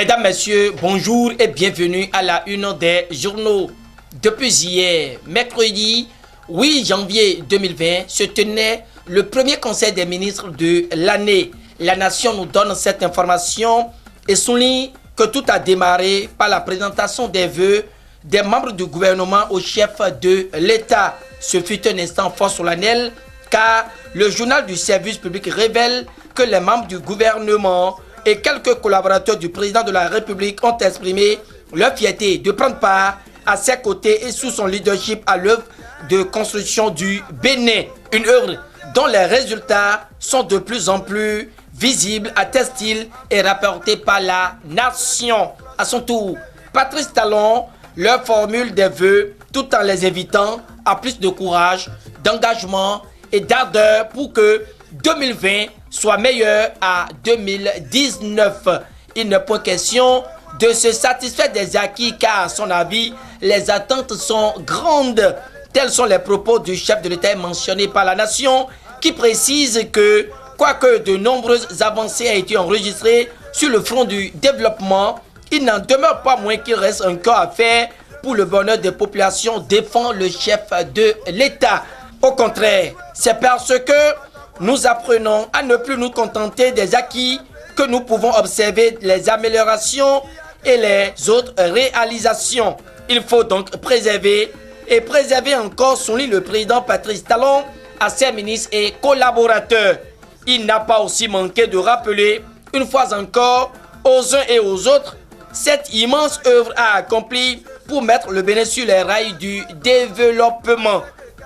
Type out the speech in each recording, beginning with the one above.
Mesdames, Messieurs, bonjour et bienvenue à la une des journaux. Depuis hier, mercredi 8 janvier 2020, se tenait le premier conseil des ministres de l'année. La nation nous donne cette information et souligne que tout a démarré par la présentation des vœux des membres du gouvernement au chef de l'État. Ce fut un instant fort solennel car le journal du service public révèle que les membres du gouvernement et quelques collaborateurs du président de la République ont exprimé leur fierté de prendre part à ses côtés et sous son leadership à l'œuvre de construction du Bénin. Une œuvre dont les résultats sont de plus en plus visibles, atteste-t-il, et rapporté par la nation. À son tour, Patrice Talon leur formule des vœux tout en les invitant à plus de courage, d'engagement et d'ardeur pour que 2020 soit meilleur à 2019. Il n'est pas question de se satisfaire des acquis car, à son avis, les attentes sont grandes. Tels sont les propos du chef de l'État mentionné par la nation qui précise que, quoique de nombreuses avancées aient été enregistrées sur le front du développement, il n'en demeure pas moins qu'il reste encore à faire pour le bonheur des populations, défend le chef de l'État. Au contraire, c'est parce que nous apprenons à ne plus nous contenter des acquis que nous pouvons observer les améliorations et les autres réalisations. Il faut donc préserver encore, souligne le président Patrice Talon à ses ministres et collaborateurs. Il n'a pas aussi manqué de rappeler, une fois encore, aux uns et aux autres, cette immense œuvre à accomplir pour mettre le Bénin sur les rails du développement.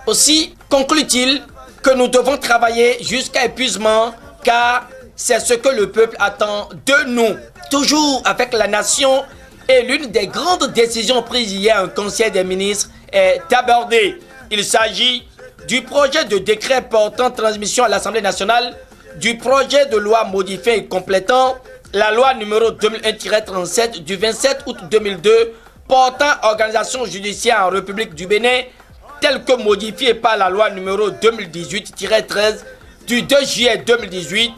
Aussi, conclut-il, que nous devons travailler jusqu'à épuisement car c'est ce que le peuple attend de nous. Toujours avec la nation, et l'une des grandes décisions prises hier en conseil des ministres est abordée. Il s'agit du projet de décret portant transmission à l'Assemblée nationale du projet de loi modifiant et complétant la loi numéro 2001-37 du 27 août 2002 portant organisation judiciaire en République du Bénin, tel que modifié par la loi numéro 2018-13 du 2 juillet 2018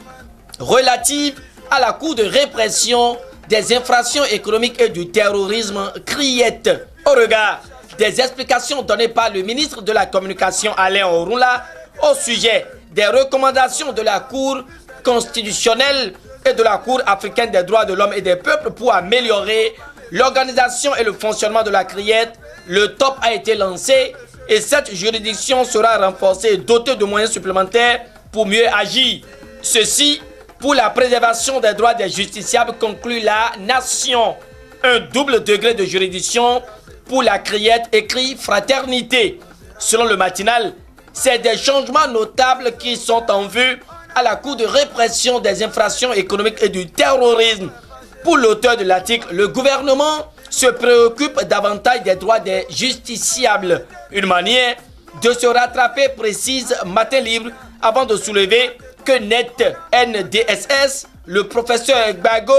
relative à la Cour de répression des infractions économiques et du terrorisme CRIET. Au regard des explications données par le ministre de la Communication Alain Orunla au sujet des recommandations de la Cour constitutionnelle et de la Cour africaine des droits de l'homme et des peuples pour améliorer l'organisation et le fonctionnement de la CRIET, le top a été lancé et cette juridiction sera renforcée et dotée de moyens supplémentaires pour mieux agir. Ceci pour la préservation des droits des justiciables, conclut la nation. Un double degré de juridiction pour la CRIET, écrit fraternité. Selon le matinal, c'est des changements notables qui sont en vue à la Cour de répression des infractions économiques et du terrorisme. Pour l'auteur de l'article, le gouvernement se préoccupe davantage des droits des justiciables. Une manière de se rattraper, précise Matin Libre, avant de soulever que NDSS, le professeur Gbago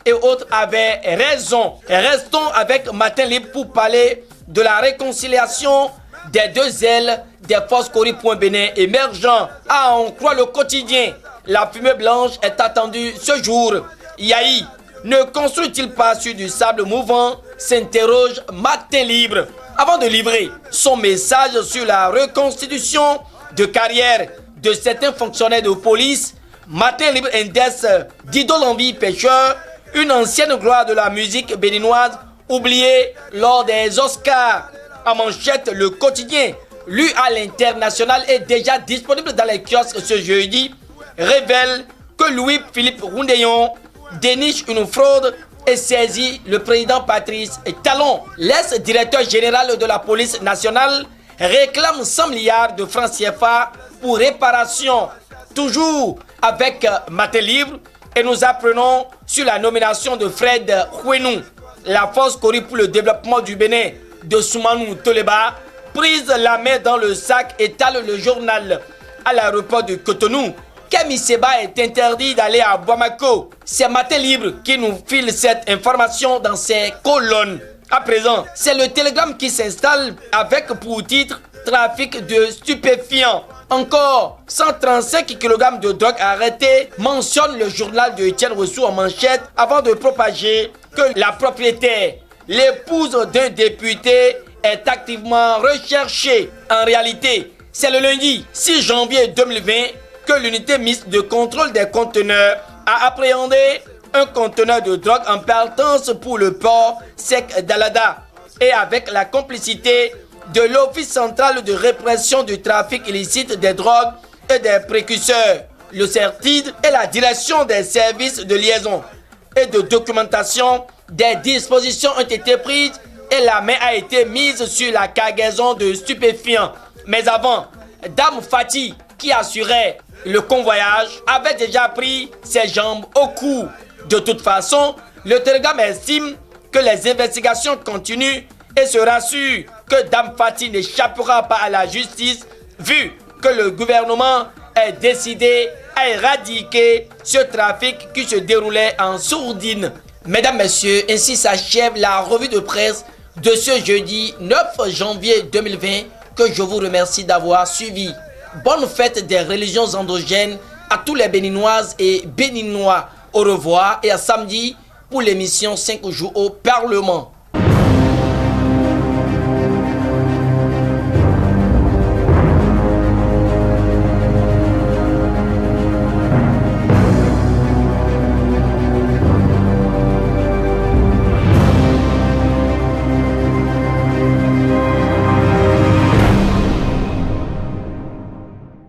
et autres avaient raison. Restons avec Matin Libre pour parler de la réconciliation des deux ailes des forces Cori.Bénin émergent. Ah, on croit le quotidien. La fumée blanche est attendue ce jour. Yahi ne construit-il pas sur du sable mouvant, s'interroge Matin Libre. Avant de livrer son message sur la reconstitution de carrière de certains fonctionnaires de police, Matin Libre indexe Dido Lambi Pêcheur, une ancienne gloire de la musique béninoise, oubliée lors des Oscars. En manchette, le quotidien, lu à l'international, est déjà disponible dans les kiosques ce jeudi, révèle que Louis-Philippe Roundéon déniche une fraude et saisit le président Patrice Talon. L'ex-directeur général de la police nationale réclame 100 milliards de francs CFA pour réparation. Toujours avec Matin Libre, et nous apprenons sur la nomination de Fred Houenou. La force Cori pour le développement du Bénin de Soumanou Toleba prise la main dans le sac, étale le journal. À l'aéroport de Cotonou, Kemi Seba est interdit d'aller à Bamako. C'est Matin Libre qui nous file cette information dans ses colonnes. À présent, c'est le Télégramme qui s'installe avec pour titre « Trafic de stupéfiants ». Encore 135 kg de drogue arrêtés, mentionne le journal de Etienne Rousseau en manchette avant de propager que la propriétaire, l'épouse d'un député, est activement recherchée. En réalité, c'est le lundi 6 janvier 2020 que l'unité mixte de contrôle des conteneurs a appréhendé un conteneur de drogue en partance pour le port sec d'Alada et avec la complicité de l'Office central de répression du trafic illicite des drogues et des précurseurs, le CERTID, et la direction des services de liaison et de documentation. Des dispositions ont été prises et la main a été mise sur la cargaison de stupéfiants. Mais avant, Dame Fati, qui assurait le convoyage, avait déjà pris ses jambes au cou. De toute façon, le Telegram estime que les investigations continuent et se rassure que Dame Fati n'échappera pas à la justice vu que le gouvernement est décidé à éradiquer ce trafic qui se déroulait en sourdine. Mesdames, Messieurs, ainsi s'achève la revue de presse de ce jeudi 9 janvier 2020 que je vous remercie d'avoir suivi. Bonne fête des religions endogènes à tous les Béninoises et Béninois. Au revoir et à samedi pour l'émission 5 jours au Parlement.